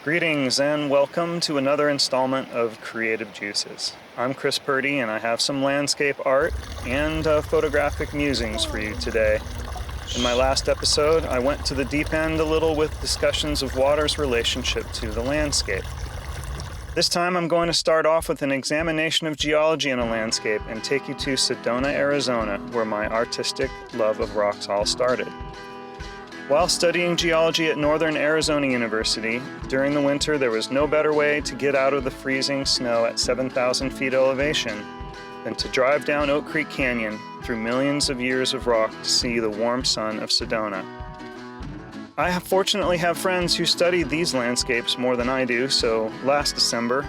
Greetings and welcome to another installment of Creative Juices. I'm Chris Purdy and I have some landscape art and photographic musings for you today. In my last episode, I went to the deep end a little with discussions of water's relationship to the landscape. This time I'm going to start off with an examination of geology in a landscape and take you to Sedona, Arizona, where my artistic love of rocks all started. While studying geology at Northern Arizona University, during the winter there was no better way to get out of the freezing snow at 7,000 feet elevation than to drive down Oak Creek Canyon through millions of years of rock to see the warm sun of Sedona. I fortunately have friends who study these landscapes more than I do, so last December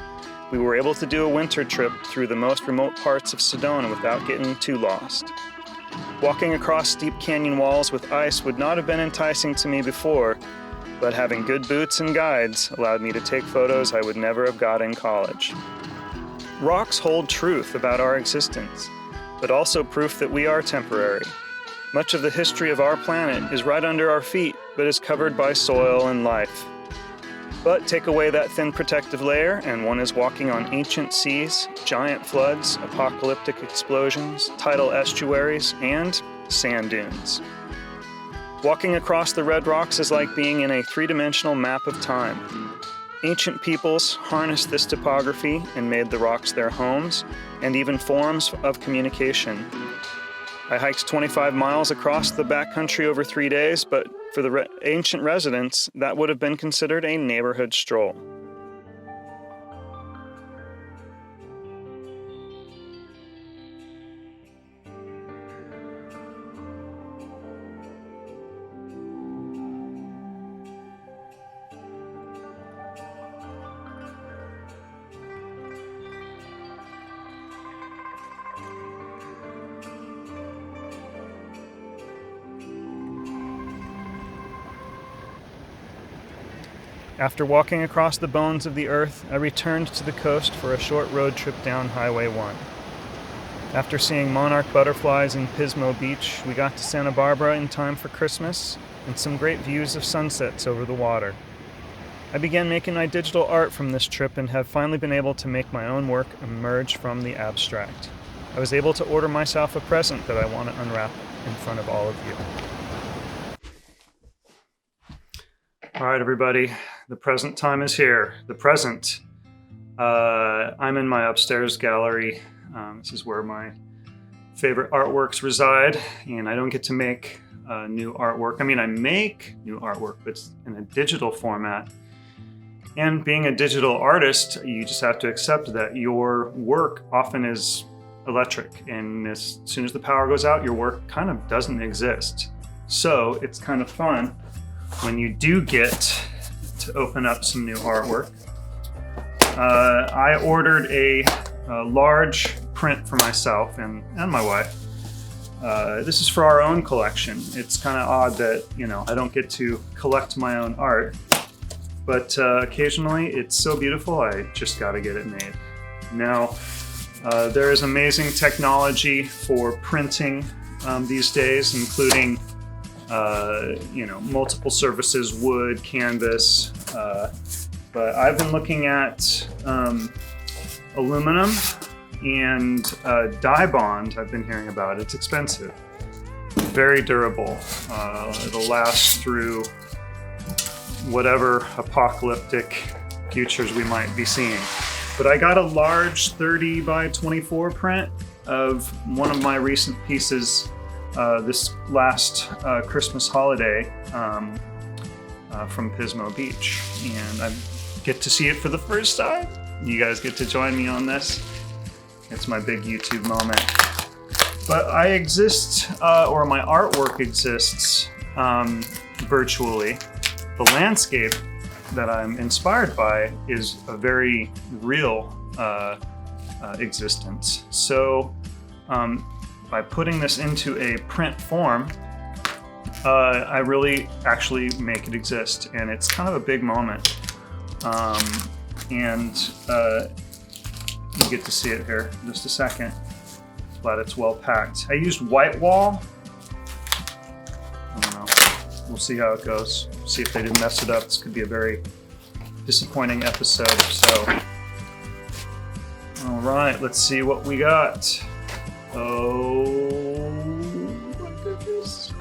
we were able to do a winter trip through the most remote parts of Sedona without getting too lost. Walking across steep canyon walls with ice would not have been enticing to me before, but having good boots and guides allowed me to take photos I would never have got in college. Rocks hold truth about our existence, but also proof that we are temporary. Much of the history of our planet is right under our feet, but is covered by soil and life. But take away that thin protective layer, and one is walking on ancient seas, giant floods, apocalyptic explosions, tidal estuaries, and sand dunes. Walking across the red rocks is like being in a three-dimensional map of time. Ancient peoples harnessed this topography and made the rocks their homes, and even forms of communication. I hiked 25 miles across the backcountry over 3 days, but for the ancient residents, that would have been considered a neighborhood stroll. After walking across the bones of the earth, I returned to the coast for a short road trip down Highway 1. After seeing monarch butterflies in Pismo Beach, we got to Santa Barbara in time for Christmas and some great views of sunsets over the water. I began making my digital art from this trip and have finally been able to make my own work emerge from the abstract. I was able to order myself a present that I want to unwrap in front of all of you. All right, everybody. The present time is here. The present. I'm in my upstairs gallery. This is where my favorite artworks reside, and I don't get to make new artwork. I mean, I make new artwork, but it's in a digital format. And being a digital artist, you just have to accept that your work often is electric, and as soon as the power goes out, your work kind of doesn't exist. So it's kind of fun when you do get to open up some new artwork. I ordered a large print for myself and my wife. This is for our own collection. It's kind of odd that, I don't get to collect my own art, but occasionally it's so beautiful I just got to get it made. Now, there is amazing technology for printing these days, including multiple surfaces, wood, canvas, but I've been looking at aluminum and dye bond. I've been hearing about. It's expensive, very durable. It'll last through whatever apocalyptic futures we might be seeing. But I got a large 30 by 24 print of one of my recent pieces this last Christmas holiday from Pismo Beach, and I get to see it for the first time. You guys get to join me on this. It's my big YouTube moment. But I exist, or my artwork exists virtually. The landscape that I'm inspired by is a very real existence. So by putting this into a print form, I really actually make it exist, and it's kind of a big moment. And you get to see it here in just a second. Glad it's well packed. I used white wall. I don't know. We'll see how it goes. See if they didn't mess it up. This could be a very disappointing episode. So, all right, let's see what we got. Oh my goodness.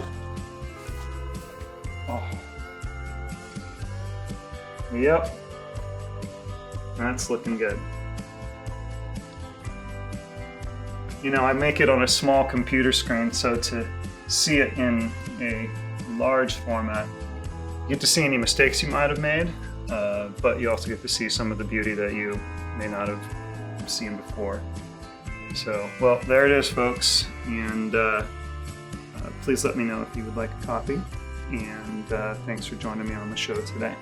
Oh. Yep. That's looking good. You know, I make it on a small computer screen, so to see it in a large format, you get to see any mistakes you might have made, but you also get to see some of the beauty that you may not have seen before. So, well, there it is, folks, and please let me know if you would like a copy, and thanks for joining me on the show today.